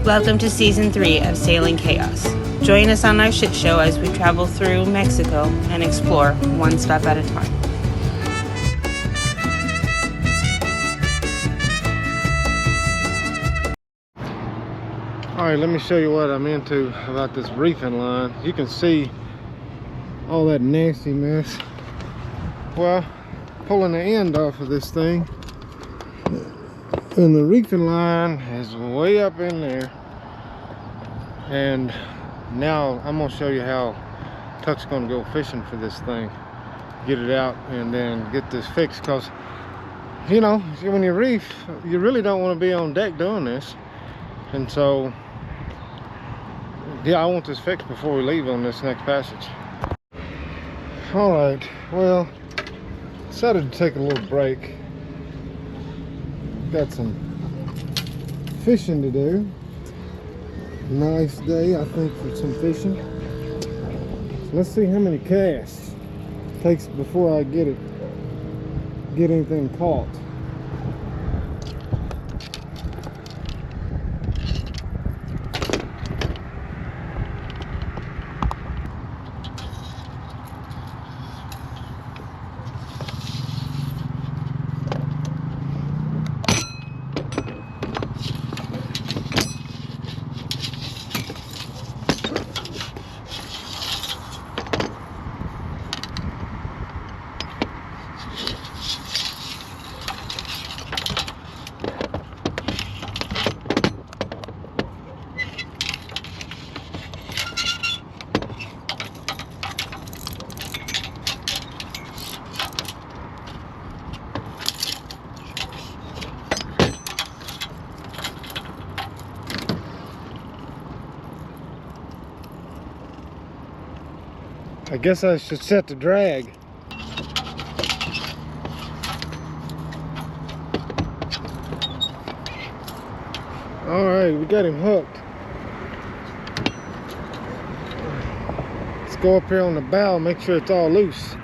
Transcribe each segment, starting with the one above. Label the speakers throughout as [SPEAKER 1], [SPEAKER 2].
[SPEAKER 1] Welcome to Season 3 of Sailing Chaos. Join us on our shit show as we travel through Mexico and explore one step at a time.
[SPEAKER 2] Alright, let me show you what I'm into about this reefing line. You can see all that nasty mess. Well, pulling the end off of this thing, and the reefing line is way up in there. And now I'm gonna show you how Tuck's gonna go fishing for this thing, get it out, and then get this fixed. Because you know, when you reef, you really don't want to be on deck doing this. And so yeah, I want this fixed before we leave on this next passage. All right, well, decided to take a little break. Got some fishing to do. Nice day, I think, for some fishing. Let's see how many casts it takes before I get anything caught. I guess I should set the drag. All right, we got him hooked. Let's go up here on the bow, make sure it's all loose.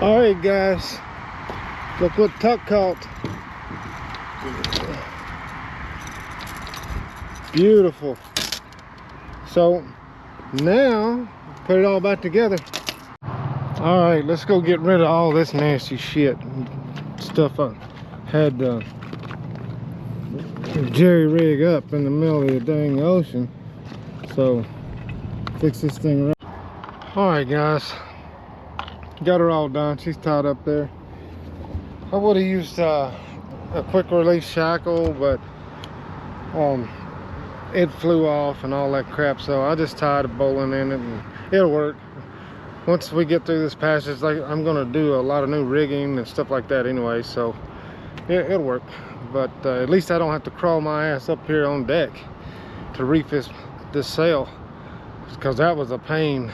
[SPEAKER 2] All right, guys, look what Tuck caught. Beautiful. So now put it all back together. All right, let's go get rid of all this nasty shit stuff I had jerry rig up in the middle of the dang ocean. So fix this thing right. All right, guys, got her all done. She's tied up there. I would have used a quick release shackle, but it flew off and all that crap, so I just tied a bowline in it and it'll work. Once we get through this passage, like, I'm gonna do a lot of new rigging and stuff like that anyway, so it'll work. But at least I don't have to crawl my ass up here on deck to reef this sail, because that was a pain.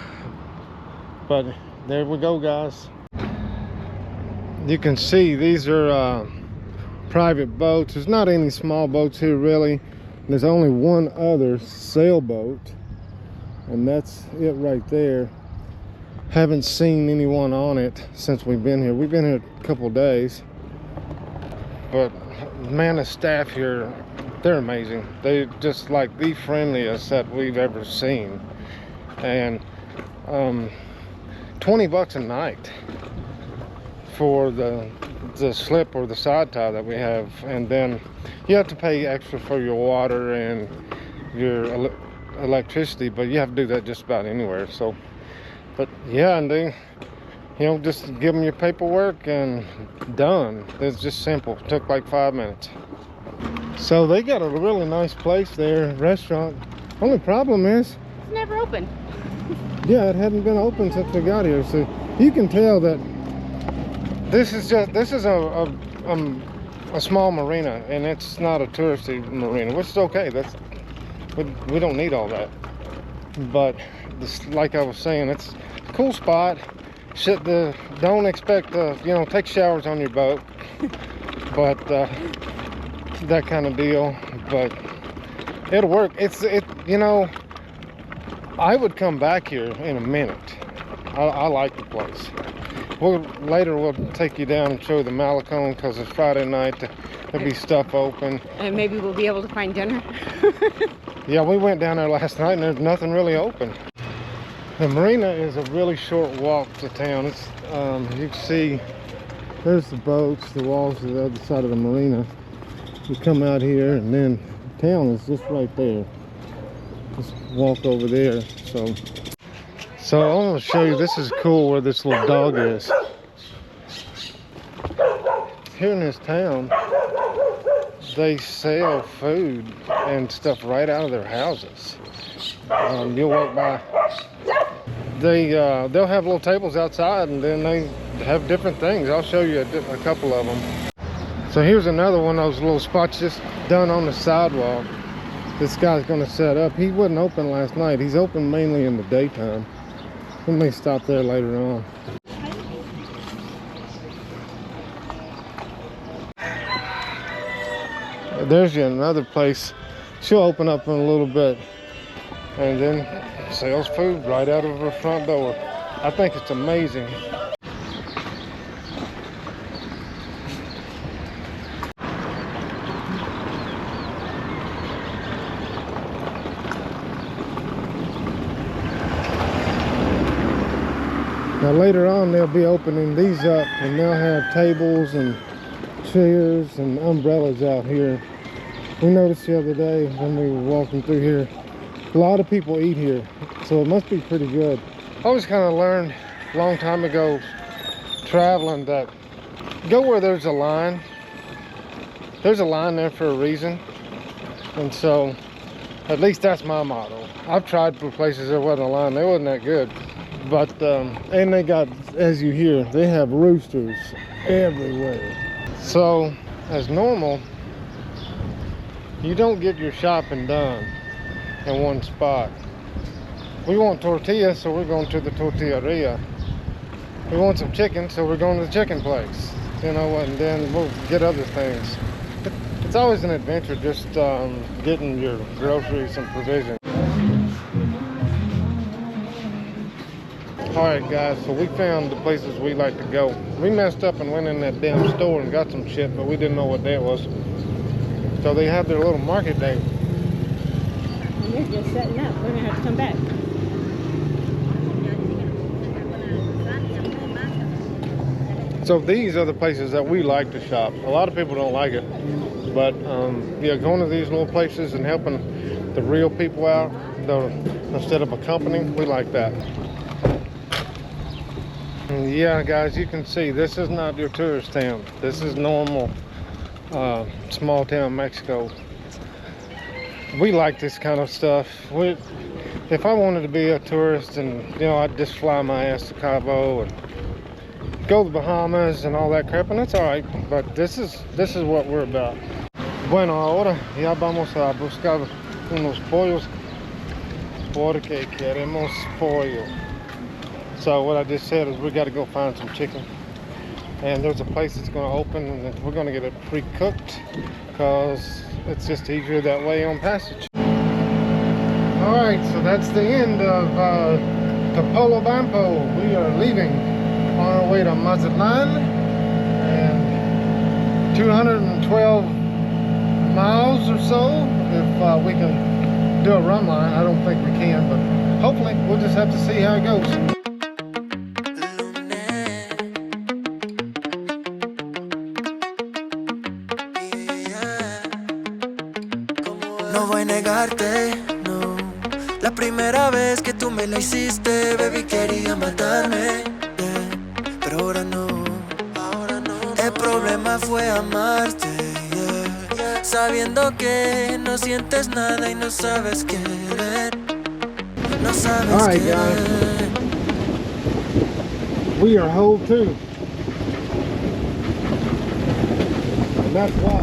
[SPEAKER 2] But there we go, guys. You can see these are private boats. There's not any small boats here really. There's only one other sailboat, and that's it right there. Haven't seen anyone on it since we've been here. We've been here a couple of days, but man, the staff here, they're amazing. They're just like the friendliest that we've ever seen. And 20 bucks a night for the slip or the side tie that we have, and then you have to pay extra for your water and your electricity, but you have to do that just about anywhere. So, but yeah, and they, you know, just give them your paperwork and done. It's just simple. It took like 5 minutes. So they got a really nice place there, restaurant. Only problem is
[SPEAKER 1] It's never open.
[SPEAKER 2] yeah, it hadn't been open since we got here, so you can tell that this is a small marina, and it's not a touristy marina, which is okay. We don't need all that. But this, like I was saying, it's a cool spot. Don't expect to, you know, take showers on your boat, but that kind of deal. But it'll work. You know, I would come back here in a minute. I like the place. later we'll take you down and show you the Malecon, because it's Friday night. There'll be stuff open.
[SPEAKER 1] And maybe we'll be able to find dinner.
[SPEAKER 2] Yeah, we went down there last night and there's nothing really open. The Marina is a really short walk to town. It's you can see there's the boats, the walls to the other side of the Marina. You come out here and then town is just right there. Just walk over there. So I want to show you, this is cool where this little dog is. Here in this town, they sell food and stuff right out of their houses. You'll walk by, they'll have little tables outside, and then they have different things. I'll show you a couple of them. So here's another one of those little spots just done on the sidewalk. This guy's gonna set up. He wasn't open last night. He's open mainly in the daytime. We may stop there later on. There's another place. She'll open up in a little bit and then sells food right out of her front door. I think it's amazing. Now later on they'll be opening these up, and they'll have tables and chairs and umbrellas out here. We noticed the other day when we were walking through here, a lot of people eat here, so it must be pretty good. I always kind of learned a long time ago traveling that go where there's a line. There's a line there for a reason, and so at least that's my motto. I've tried for places there wasn't a line. They wasn't that good. But and they got, as you hear, they have roosters everywhere. So as normal, you don't get your shopping done in one spot. We want tortillas, so we're going to the tortilleria. We want some chicken, so we're going to the chicken place, you know, and then we'll get other things. It's always an adventure just getting your groceries and provisions. Alright guys, so we found the places we like to go. We messed up and went in that damn store and got some shit, but we didn't know what day it was. So they have their little market day.
[SPEAKER 1] And they're just setting up. We're gonna have to come back.
[SPEAKER 2] So these are the places that we like to shop. A lot of people don't like it, but yeah, going to these little places and helping the real people out, instead of a company, we like that. Yeah guys, you can see this is not your tourist town. This is normal small town Mexico. We like this kind of stuff. If I wanted to be a tourist, and you know, I'd just fly my ass to Cabo and go to the Bahamas and all that crap, and that's all right, but this is what we're about. Bueno, ahora ya vamos a buscar unos pollos porque queremos pollo. So what I just said is we got to go find some chicken, and there's a place that's going to open, and we're going to get it pre-cooked because it's just easier that way on passage. All right, so that's the end of Topolo Bampo. We are leaving on our way to Mazatlan, and 212 miles or so if we can do a run line. I don't think we can, but hopefully we'll just have to see how it goes.
[SPEAKER 3] No voy a negarte, no. La primera vez que tú me la hiciste, baby, quería matarme, yeah. Pero ahora no, El problema fue amarte, yeah. Sabiendo que no sientes nada y no sabes querer. No sabes
[SPEAKER 2] All right,
[SPEAKER 3] querer.
[SPEAKER 2] guys. We are whole too. And that's why.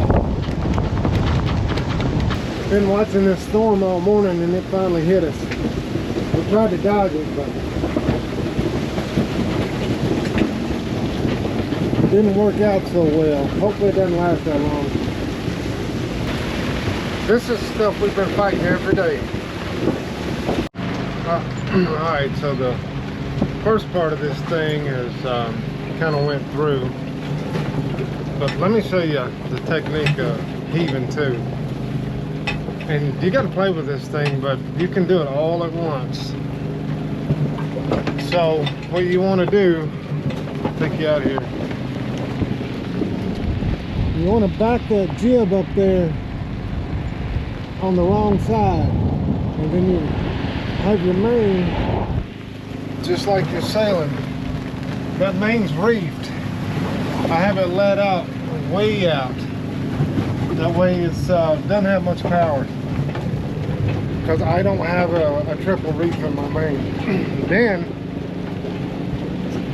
[SPEAKER 2] Been watching this storm all morning and it finally hit us. We tried to dodge it, but it didn't work out so well. Hopefully it doesn't last that long. This is stuff we've been fighting every day. Alright, so the first part of this thing is kind of went through. But let me show you the technique of heaving too. And you got to play with this thing, but you can do it all at once. So what you want to do, take you out here. You want to back that jib up there on the wrong side, and then you have your main just like you're sailing. That main's reefed. I have it let out, way out. That way it's doesn't have much power, because I don't have a triple reef in my main. Then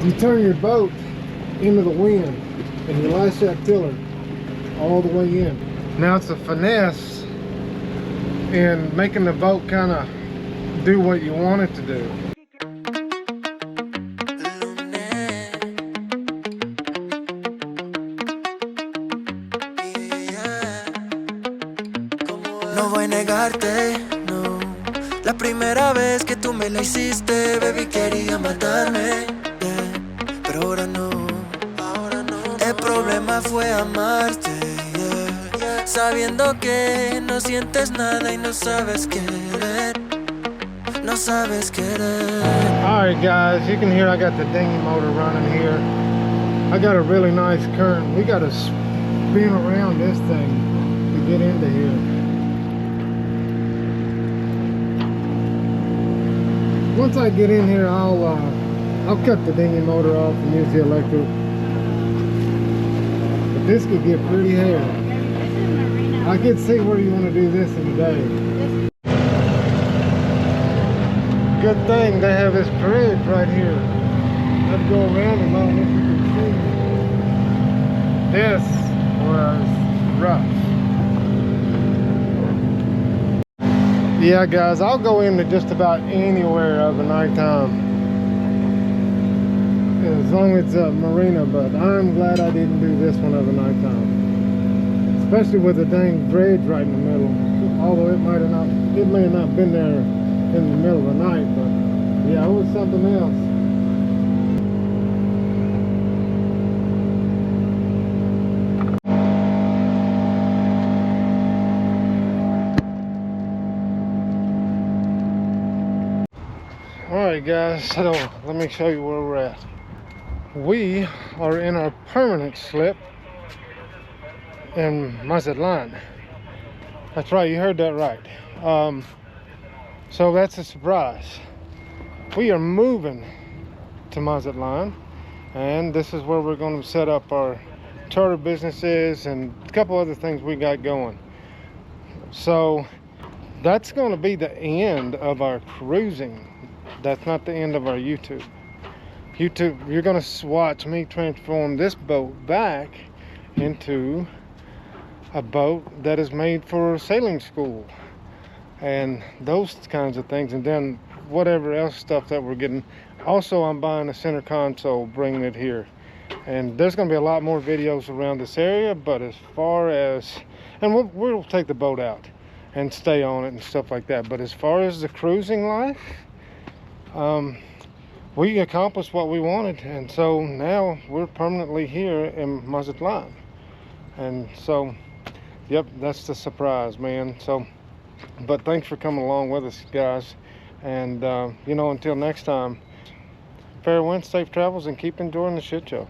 [SPEAKER 2] you turn your boat into the wind and you lash that tiller all the way in. Now it's a finesse in making the boat kind of do what you want it to do.
[SPEAKER 3] No voy a negarte, no. La primera vez que tú me la hiciste, baby, quería matarme, yeah. Pero ahora no, ahora no. El problema fue amarte, yeah. Sabiendo que no sientes nada y no sabes querer, no sabes querer.
[SPEAKER 2] Alright guys, you can hear I got the dinghy motor running here. I got a really nice current. We got to spin around this thing to get into here. Once I get in here, I'll cut the dinghy motor off and use the electric. But this could get pretty hairy.
[SPEAKER 1] This is Marina.
[SPEAKER 2] I could see where you want to do this in a day. Good thing they have this bridge right here. I'd go around and I don't know if you can see. This was rough. Yeah guys, I'll go into just about anywhere of the nighttime, as long as it's Marina, but I'm glad I didn't do this one of the nighttime, especially with the dang dredge right in the middle. Although it may have not been there in the middle of the night, but yeah, it was something else. Alright guys, so let me show you where we're at. We are in our permanent slip in Mazatlan. That's right, you heard that right. So that's a surprise. We are moving to Mazatlan, and this is where we're going to set up our charter businesses and a couple other things we got going. So that's going to be the end of our cruising. That's not the end of our YouTube. You're going to watch me transform this boat back into a boat that is made for sailing school and those kinds of things, and then whatever else stuff that we're getting. Also, I'm buying a center console, bringing it here, and there's going to be a lot more videos around this area. But as far as, and we'll take the boat out and stay on it and stuff like that, but as far as the cruising life, we accomplished what we wanted, and so now we're permanently here in Mazatlan. And so yep, that's the surprise, man. So but thanks for coming along with us, guys, and you know, until next time, fair winds, safe travels, and keep enjoying the shit show.